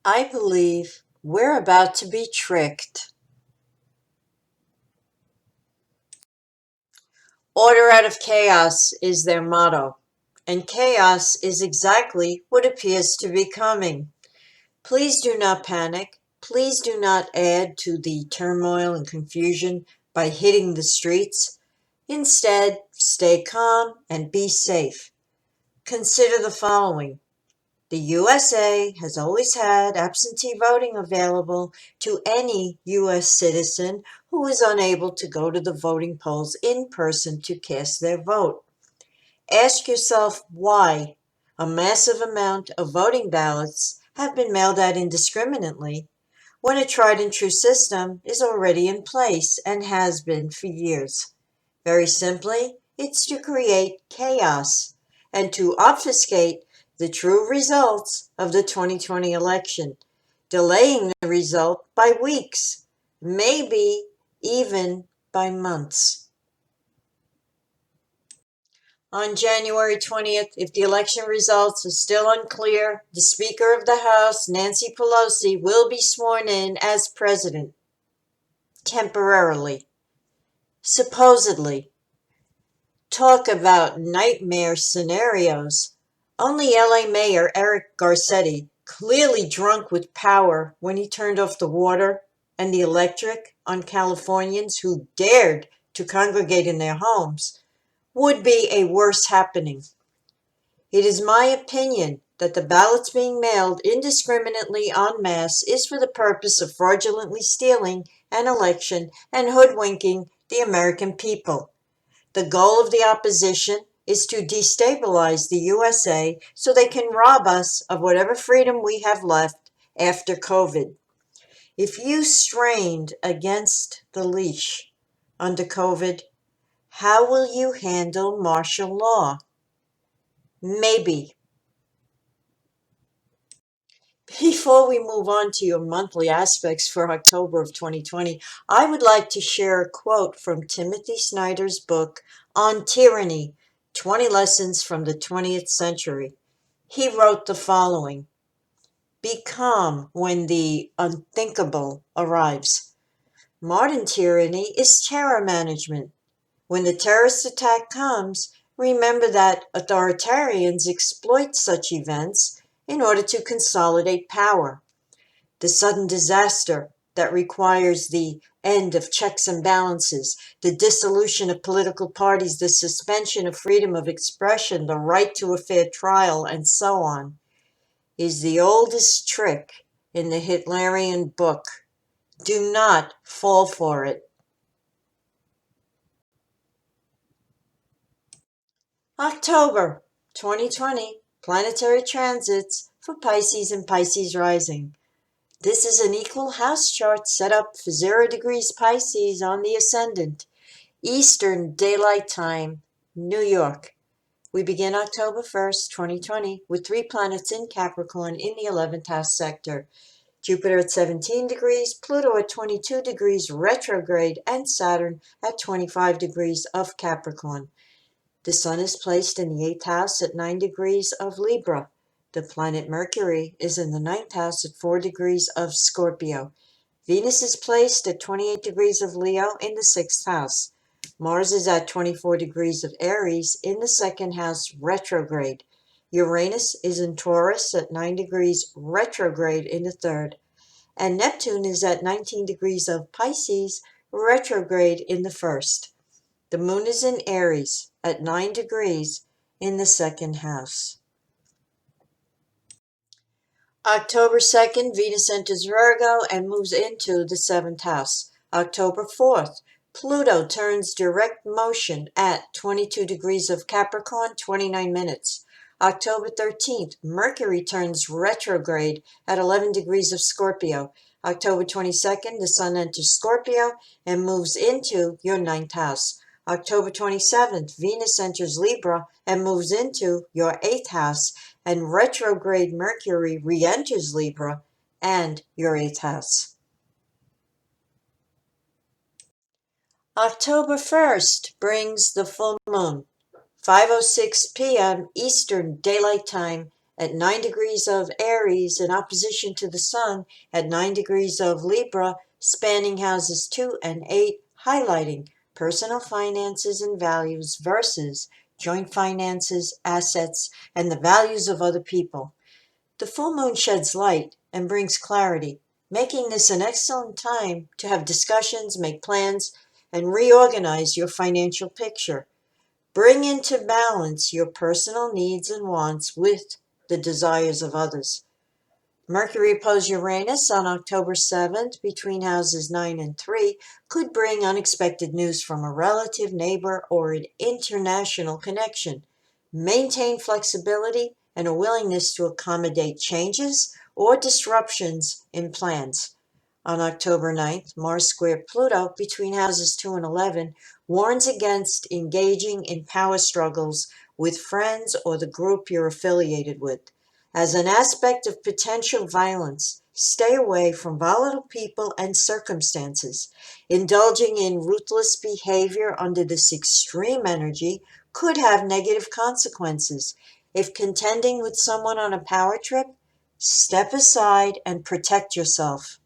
I believe we're about to be tricked. Order out of chaos is their motto, and chaos is exactly what appears to be coming. Please do not panic. Please do not add to the turmoil and confusion by hitting the streets. Instead, stay calm and be safe. Consider the following. The USA has always had absentee voting available to any U.S. citizen who is unable to go to the voting polls in person to cast their vote. Ask yourself why a massive amount of voting ballots have been mailed out indiscriminately when a tried and true system is already in place and has been for years. Very simply, it's to create chaos and to obfuscate the true results of the 2020 election, delaying the result by weeks, maybe even by months. On January 20th, if the election results are still unclear, the Speaker of the House, Nancy Pelosi, will be sworn in as president, temporarily, supposedly. Talk about nightmare scenarios. Only LA Mayor Eric Garcetti, clearly drunk with power when he turned off the water and the electric on Californians who dared to congregate in their homes, would be a worse happening. It is my opinion that the ballots being mailed indiscriminately en masse is for the purpose of fraudulently stealing an election and hoodwinking the American people. The goal of the opposition is to destabilize the USA so they can rob us of whatever freedom we have left after COVID. If you strained against the leash under COVID, how will you handle martial law? Maybe. Before we move on to your monthly aspects for October of 2020, I would like to share a quote from Timothy Snyder's book on tyranny, 20 Lessons from the 20th Century. He wrote the following: Be calm when the unthinkable arrives. Modern tyranny is terror management. When the terrorist attack comes, remember that authoritarians exploit such events in order to consolidate power. The sudden disaster that requires the end of checks and balances, the dissolution of political parties, the suspension of freedom of expression, the right to a fair trial, and so on, is the oldest trick in the Hitlerian book. Do not fall for it. October 2020 planetary transits for Pisces and Pisces rising. This is an equal house chart set up for 0 degrees Pisces on the ascendant, Eastern Daylight Time, New York. We begin October 1st, 2020, with 3 planets in Capricorn in the 11th house sector. Jupiter at 17 degrees, Pluto at 22 degrees retrograde, and Saturn at 25 degrees of Capricorn. The Sun is placed in the 8th house at 9 degrees of Libra. The planet Mercury is in the 9th house at 4 degrees of Scorpio. Venus is placed at 28 degrees of Leo in the 6th house. Mars is at 24 degrees of Aries in the 2nd house retrograde. Uranus is in Taurus at 9 degrees retrograde in the 3rd. And Neptune is at 19 degrees of Pisces retrograde in the 1st. The moon is in Aries at 9 degrees in the 2nd house. October 2nd, Venus enters Virgo and moves into the 7th house. October 4th, Pluto turns direct motion at 22 degrees of Capricorn, 29 minutes. October 13th, Mercury turns retrograde at 11 degrees of Scorpio. October 22nd, the Sun enters Scorpio and moves into your 9th house. October 27th, Venus enters Libra and moves into your 8th house, and retrograde Mercury re-enters Libra and your 8th house. October 1st brings the full moon, 5:06 p.m. Eastern Daylight Time at 9 degrees of Aries in opposition to the Sun at 9 degrees of Libra, spanning houses 2 and 8, highlighting personal finances and values versus joint finances, assets, and the values of other people. The full moon sheds light and brings clarity, making this an excellent time to have discussions, make plans, and reorganize your financial picture. Bring into balance your personal needs and wants with the desires of others. Mercury opposed Uranus on October 7th between houses 9 and 3 could bring unexpected news from a relative, neighbor, or an international connection. Maintain flexibility and a willingness to accommodate changes or disruptions in plans. On October 9th, Mars squared Pluto between houses 2 and 11 warns against engaging in power struggles with friends or the group you're affiliated with. As an aspect of potential violence, stay away from volatile people and circumstances. Indulging in ruthless behavior under this extreme energy could have negative consequences. If contending with someone on a power trip, step aside and protect yourself.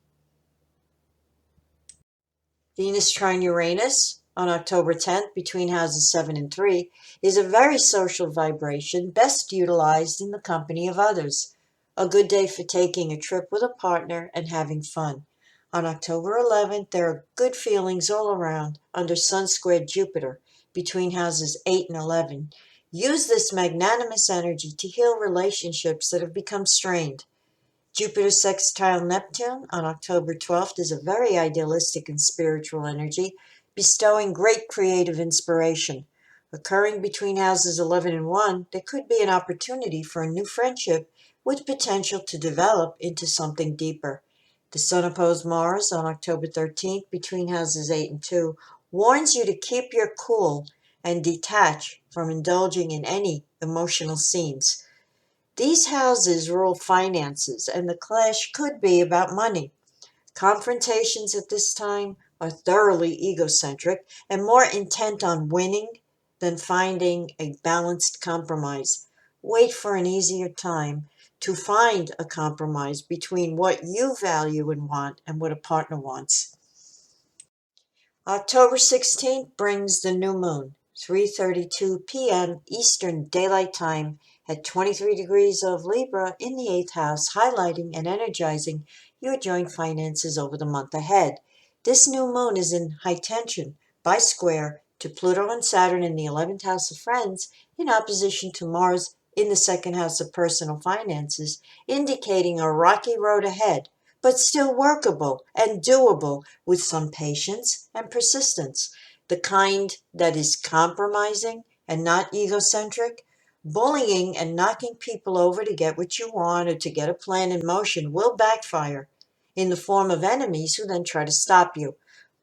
Venus trine Uranus on October 10th between houses 7 and 3 is a very social vibration best utilized in the company of others. A good day for taking a trip with a partner and having fun. On October 11th, there are good feelings all around under Sun squared Jupiter between houses 8 and 11. Use this magnanimous energy to heal relationships that have become strained. Jupiter sextile Neptune on October 12th is a very idealistic and spiritual energy, bestowing great creative inspiration. Occurring between houses 11 and 1, there could be an opportunity for a new friendship with potential to develop into something deeper. The Sun opposed Mars on October 13th between houses 8 and 2 warns you to keep your cool and detach from indulging in any emotional scenes. These houses rule finances, and the clash could be about money. Confrontations at this time are thoroughly egocentric and more intent on winning than finding a balanced compromise. Wait for an easier time to find a compromise between what you value and want and what a partner wants. October 16th brings the new moon, 3:32 p.m. Eastern Daylight Time at 23 degrees of Libra in the 8th house, highlighting and energizing your joint finances over the month ahead. This new moon is in high tension by square to Pluto and Saturn in the 11th house of friends in opposition to Mars in the 2nd house of personal finances, indicating a rocky road ahead, but still workable and doable with some patience and persistence, the kind that is compromising and not egocentric. Bullying and knocking people over to get what you want or to get a plan in motion will backfire in the form of enemies who then try to stop you.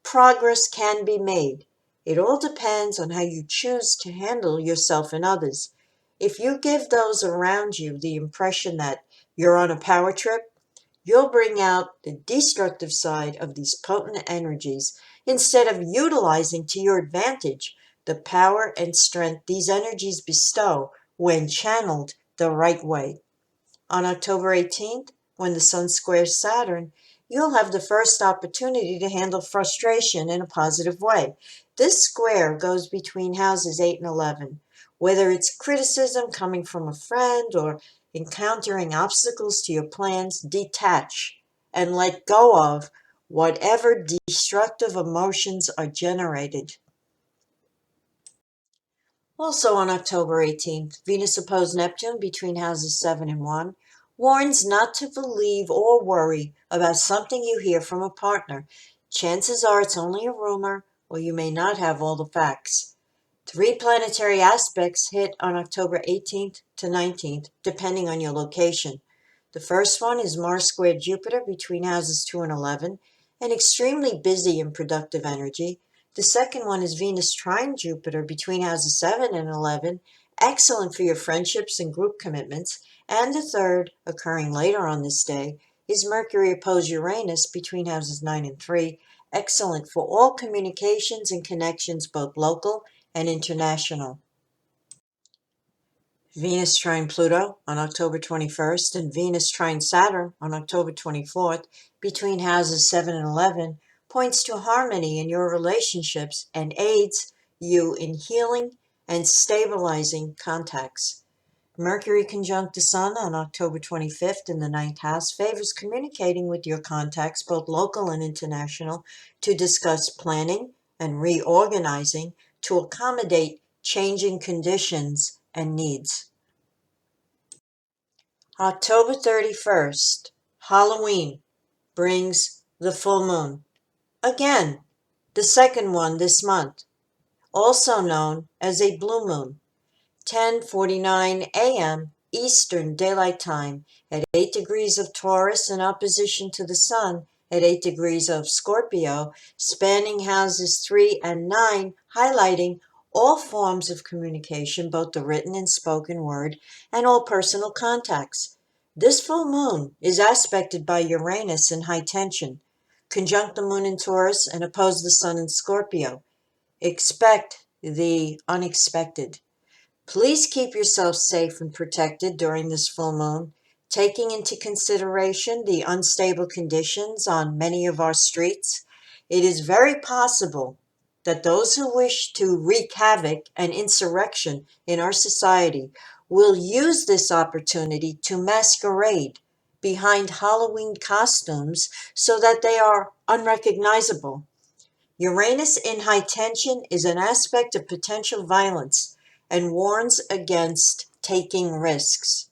Progress can be made. It all depends on how you choose to handle yourself and others. If you give those around you the impression that you're on a power trip, you'll bring out the destructive side of these potent energies instead of utilizing to your advantage the power and strength these energies bestow when channeled the right way. On October 18th, when the Sun squares Saturn, you'll have the first opportunity to handle frustration in a positive way. This square goes between houses 8 and 11. Whether it's criticism coming from a friend or encountering obstacles to your plans, detach and let go of whatever destructive emotions are generated. Also on October 18th, Venus opposed Neptune between houses 7 and 1 warns not to believe or worry about something you hear from a partner. Chances are it's only a rumor, or you may not have all the facts. 3 planetary aspects hit on October 18th to 19th, depending on your location. The first one is Mars squared Jupiter between houses 2 and 11, an extremely busy and productive energy. The second one is Venus trine Jupiter between houses 7 and 11, excellent for your friendships and group commitments. And the third, occurring later on this day, is Mercury opposed Uranus between houses 9 and 3, excellent for all communications and connections, both local and international. Venus trine Pluto on October 21st and Venus trine Saturn on October 24th between houses 7 and 11 points to harmony in your relationships and aids you in healing and stabilizing contacts. Mercury conjunct the Sun on October 25th in the ninth house favors communicating with your contacts, both local and international, to discuss planning and reorganizing to accommodate changing conditions and needs. October 31st, Halloween, brings the full moon. Again, the second one this month, also known as a blue moon. 10:49 a.m. Eastern Daylight Time at 8 degrees of Taurus in opposition to the Sun at 8 degrees of Scorpio, spanning houses 3 and 9, highlighting all forms of communication, both the written and spoken word, and all personal contacts. This full moon is aspected by Uranus in high tension, conjunct the moon in Taurus, and oppose the Sun in Scorpio. Expect the unexpected. Please keep yourself safe and protected during this full moon, taking into consideration the unstable conditions on many of our streets. It is very possible that those who wish to wreak havoc and insurrection in our society will use this opportunity to masquerade behind Halloween costumes so that they are unrecognizable. Uranus in high tension is an aspect of potential violence and warns against taking risks.